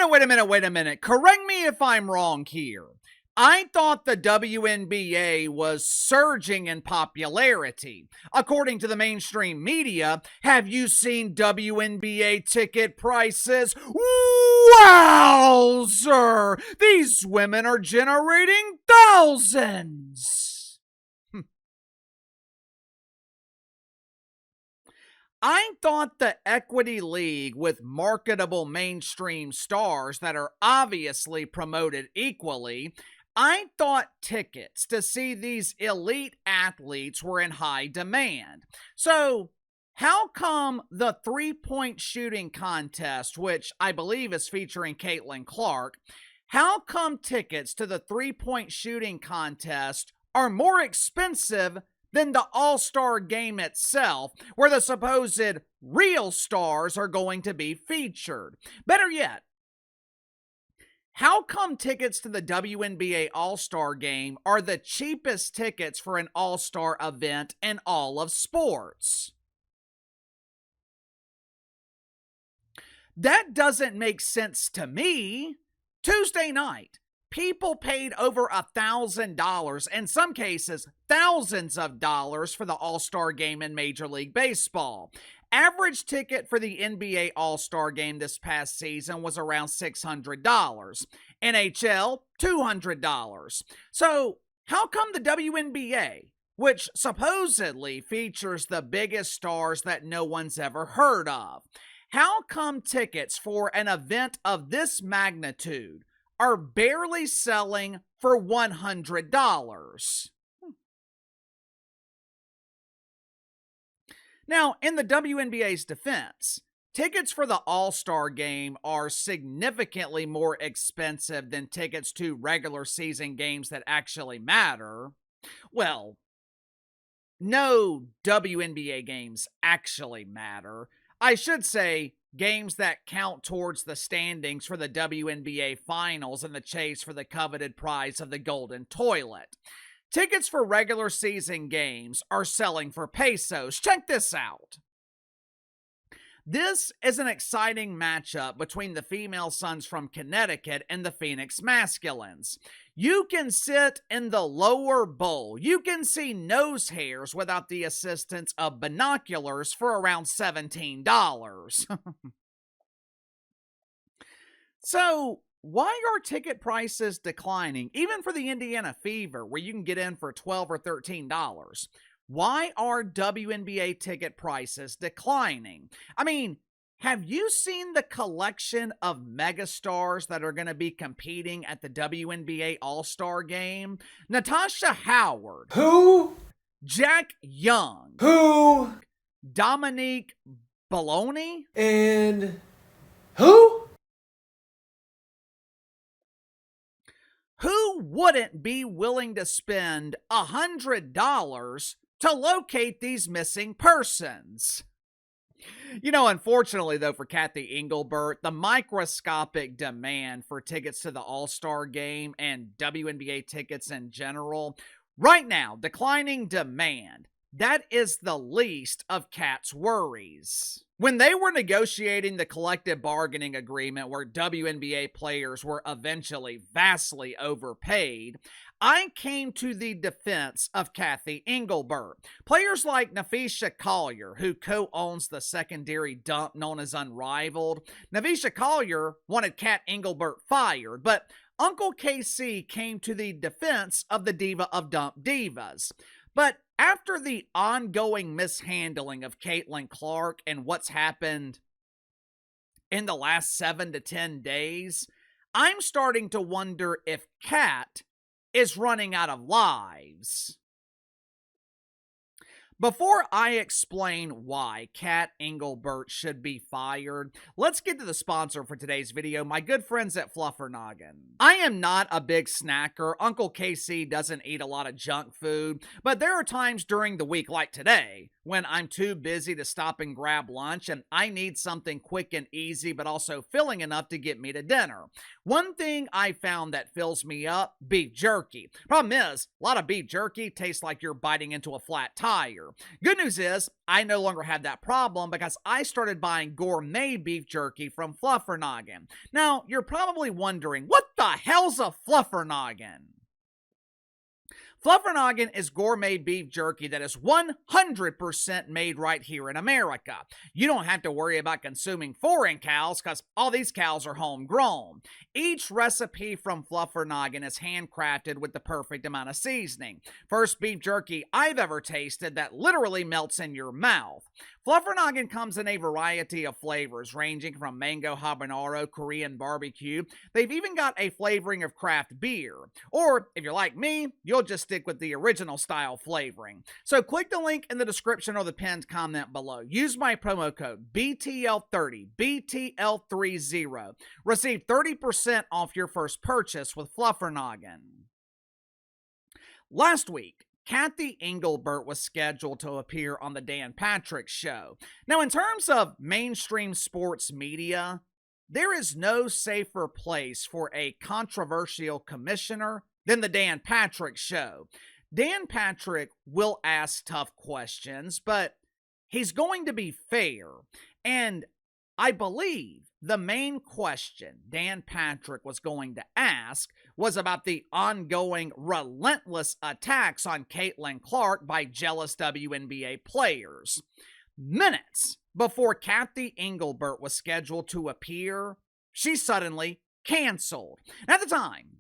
Wait a minute. Correct me if I'm wrong here. I thought the WNBA was surging in popularity. According to the mainstream media, have you seen WNBA ticket prices? Wowzer! These women are generating thousands! I thought the Equity League with marketable mainstream stars that are obviously promoted equally, I thought tickets to see these elite athletes were in high demand. So, how come the three-point shooting contest, which I believe is featuring Caitlin Clark, how come tickets to the three-point shooting contest are more expensive than the All-Star Game itself, where the supposed real stars are going to be featured? Better yet, how come tickets to the WNBA All-Star Game are the cheapest tickets for an All-Star event in all of sports? That doesn't make sense to me. Tuesday night, people paid over $1,000, in some cases thousands of dollars, for the All-Star Game in Major League Baseball. Average ticket for the NBA All-Star Game this past season was around $600. NHL, $200. So, how come the WNBA, which supposedly features the biggest stars that no one's ever heard of, how come tickets for an event of this magnitude are barely selling for $100? Now, in the WNBA's defense, tickets for the All-Star Game are significantly more expensive than tickets to regular season games that actually matter. Well, no WNBA games actually matter. I should say games that count towards the standings for the WNBA Finals and the chase for the coveted prize of the Golden Toilet. Tickets for regular season games are selling for pesos. Check this out. This is an exciting matchup between the female Suns from Connecticut and the Phoenix Masculines. You can sit in the lower bowl. You can see nose hairs without the assistance of binoculars for around $17. So, why are ticket prices declining, even for the Indiana Fever, where you can get in for $12 or $13? Why are WNBA ticket prices declining? I mean, have you seen the collection of megastars that are going to be competing at the WNBA All-Star Game? Natasha Howard. Who? Jack Young. Who? Dominique Bologna. And who? Who wouldn't be willing to spend $100 to locate these missing persons? You know, unfortunately, though, for Cathy Engelbert, the microscopic demand for tickets to the All-Star Game and WNBA tickets in general, right now, declining demand, that is the least of Cat's worries. When they were negotiating the collective bargaining agreement where WNBA players were eventually vastly overpaid, I came to the defense of Cathy Engelbert. Players like Napheesa Collier, who co-owns the secondary dump known as Unrivaled. Napheesa Collier wanted Cat Engelbert fired, but Uncle KC came to the defense of the diva of dump divas. But after the ongoing mishandling of Caitlin Clark and what's happened in the last 7 to 10 days, I'm starting to wonder if Cat is running out of lives. Before I explain why Cat Engelbert should be fired, let's get to the sponsor for today's video, my good friends at Fluffernoggin. I am not a big snacker. Uncle KC doesn't eat a lot of junk food, but there are times during the week, like today, when I'm too busy to stop and grab lunch and I need something quick and easy, but also filling enough to get me to dinner. One thing I found that fills me up, beef jerky. Problem is, a lot of beef jerky tastes like you're biting into a flat tire. beer. Good news is, I no longer have that problem because I started buying gourmet beef jerky from Fluffernoggin. Now, you're probably wondering, what the hell's a Fluffernoggin? Fluffernoggin is gourmet beef jerky that is 100% made right here in America. You don't have to worry about consuming foreign cows because all these cows are homegrown. Each recipe from Fluffernoggin is handcrafted with the perfect amount of seasoning. First beef jerky I've ever tasted that literally melts in your mouth. Fluffernoggin comes in a variety of flavors, ranging from mango habanero, Korean barbecue. They've even got a flavoring of craft beer. Or, if you're like me, you'll just stick with the original style flavoring. So click the link in the description or the pinned comment below. Use my promo code BTL30, BTL30. Receive 30% off your first purchase with Fluffernoggin. Last week, Cathy Engelbert was scheduled to appear on the Dan Patrick Show. Now, in terms of mainstream sports media, there is no safer place for a controversial commissioner than the Dan Patrick Show. Dan Patrick will ask tough questions, but he's going to be fair. And I believe the main question Dan Patrick was going to ask was about the ongoing relentless attacks on Caitlin Clark by jealous WNBA players. Minutes before Cathy Engelbert was scheduled to appear, she suddenly canceled. At the time,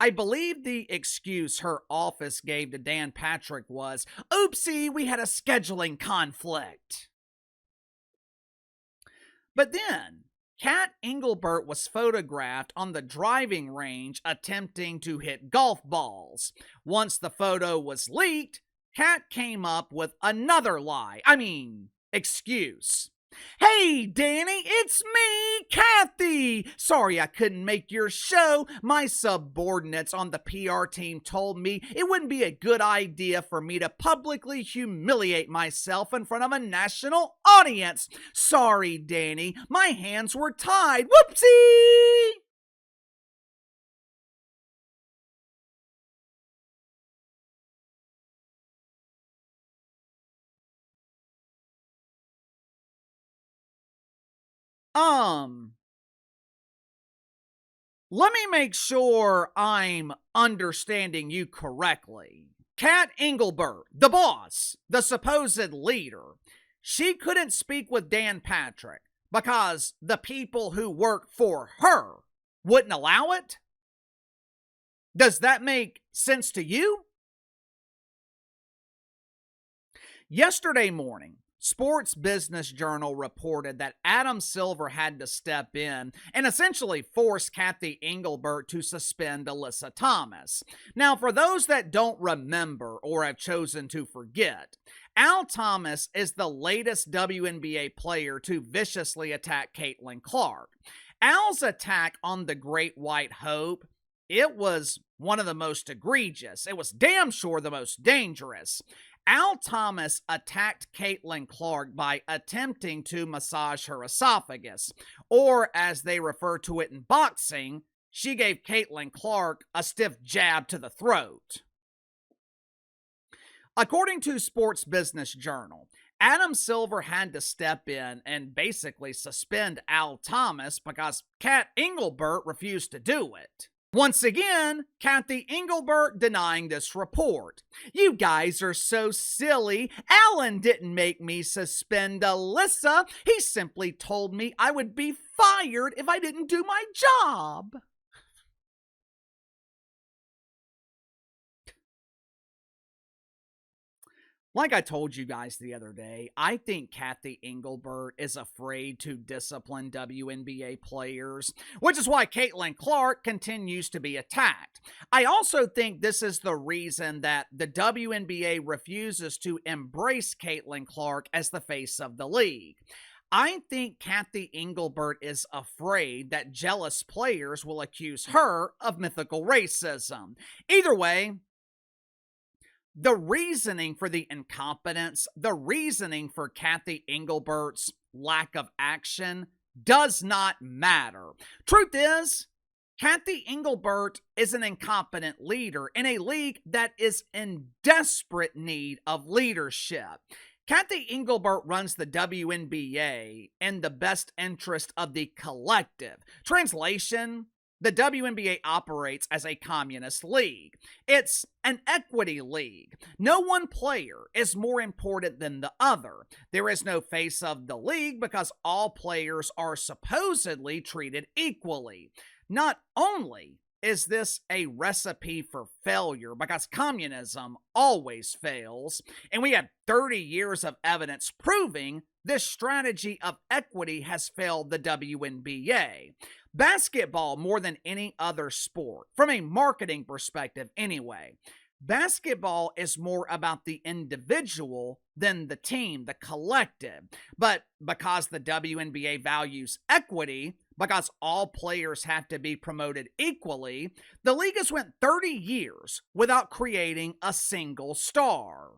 I believe the excuse her office gave to Dan Patrick was, "Oopsie, we had a scheduling conflict." But then, Cat Engelbert was photographed on the driving range attempting to hit golf balls. Once the photo was leaked, Cat came up with another lie. Excuse. "Hey, Danny, it's me, Cathy. Sorry I couldn't make your show. My subordinates on the PR team told me it wouldn't be a good idea for me to publicly humiliate myself in front of a national audience. Sorry, Danny, my hands were tied. Whoopsie!" Let me make sure I'm understanding you correctly. Cat Engelbert, the boss, the supposed leader, she couldn't speak with Dan Patrick because the people who work for her wouldn't allow it? Does that make sense to you? Yesterday morning, Sports Business Journal reported that Adam Silver had to step in and essentially force Cathy Engelbert to suspend Alyssa Thomas. Now, for those that don't remember or have chosen to forget, Al Thomas is the latest WNBA player to viciously attack Caitlin Clark. Al's attack on the Great White Hope, it was one of the most egregious. It was damn sure the most dangerous. Al Thomas attacked Caitlin Clark by attempting to massage her esophagus, or as they refer to it in boxing, she gave Caitlin Clark a stiff jab to the throat. According to Sports Business Journal, Adam Silver had to step in and basically suspend Al Thomas because Cat Engelbert refused to do it. Once again, Cathy Engelbert denying this report. "You guys are so silly. Alan didn't make me suspend Alyssa. He simply told me I would be fired if I didn't do my job." Like I told you guys the other day, I think Cathy Engelbert is afraid to discipline WNBA players, which is why Caitlin Clark continues to be attacked. I also think this is the reason that the WNBA refuses to embrace Caitlin Clark as the face of the league. I think Cathy Engelbert is afraid that jealous players will accuse her of mythical racism. Either way, the reasoning for the incompetence, the reasoning for Cathy Engelbert's lack of action does not matter. Truth is, Cathy Engelbert is an incompetent leader in a league that is in desperate need of leadership. Cathy Engelbert runs the WNBA in the best interest of the collective. Translation: the WNBA operates as a communist league. It's an equity league. No one player is more important than the other. There is no face of the league because all players are supposedly treated equally. Not only is this a recipe for failure because communism always fails, and we have 30 years of evidence proving this strategy of equity has failed the WNBA. Basketball, more than any other sport, from a marketing perspective anyway, basketball is more about the individual than the team, the collective. But because the WNBA values equity, because all players have to be promoted equally, the league has went 30 years without creating a single star.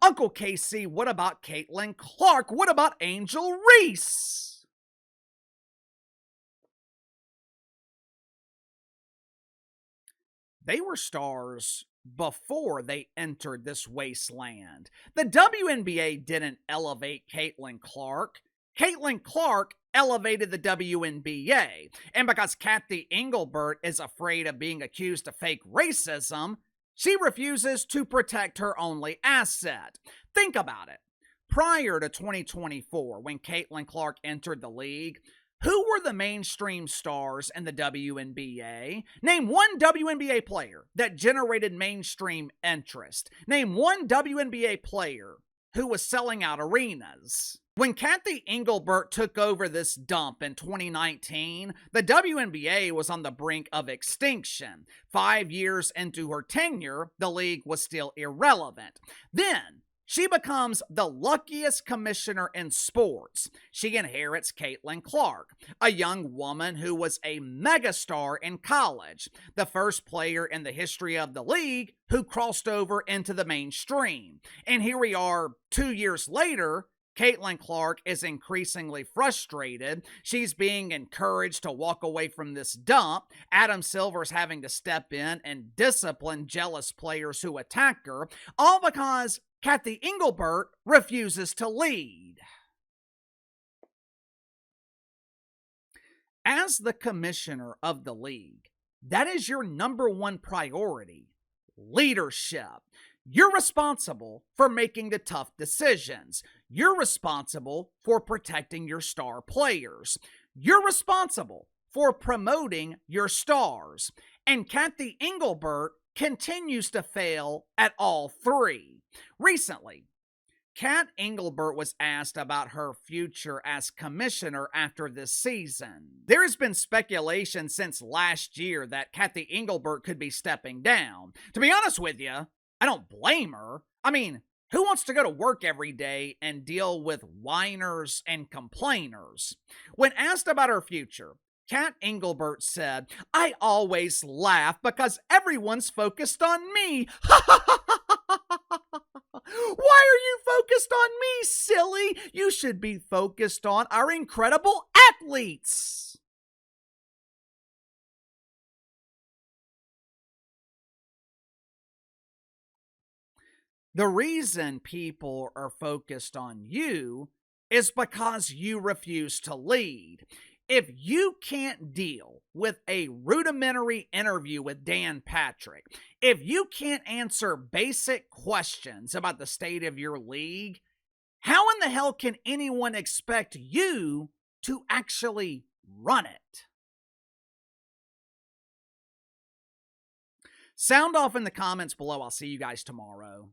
Uncle Casey, what about Caitlin Clark? What about Angel Reese? They were stars before they entered this wasteland. The WNBA didn't elevate Caitlin Clark. Caitlin Clark elevated the WNBA. And because Cathy Engelbert is afraid of being accused of fake racism, she refuses to protect her only asset. Think about it. Prior to 2024, when Caitlin Clark entered the league, who were the mainstream stars in the WNBA? Name one WNBA player that generated mainstream interest. Name one WNBA player who was selling out arenas. When Cathy Engelbert took over this dump in 2019, the WNBA was on the brink of extinction. 5 years into her tenure, the league was still irrelevant. Then, she becomes the luckiest commissioner in sports. She inherits Caitlin Clark, a young woman who was a megastar in college, the first player in the history of the league who crossed over into the mainstream. And here we are 2 years later. Caitlin Clark is increasingly frustrated. She's being encouraged to walk away from this dump. Adam Silver's having to step in and discipline jealous players who attack her, all because Cathy Engelbert refuses to lead. As the commissioner of the league, that is your number one priority: leadership. You're responsible for making the tough decisions. You're responsible for protecting your star players. You're responsible for promoting your stars. And Cathy Engelbert continues to fail at all three. Recently, Cat Engelbert was asked about her future as commissioner after this season. There has been speculation since last year that Cathy Engelbert could be stepping down. To be honest with you, I don't blame her. I mean, who wants to go to work every day and deal with whiners and complainers? When asked about her future, Cat Engelbert said, "I always laugh because everyone's focused on me." Why are you focused on me, silly? You should be focused on our incredible athletes. The reason people are focused on you is because you refuse to lead. If you can't deal with a rudimentary interview with Dan Patrick, if you can't answer basic questions about the state of your league, how in the hell can anyone expect you to actually run it? Sound off in the comments below. I'll see you guys tomorrow.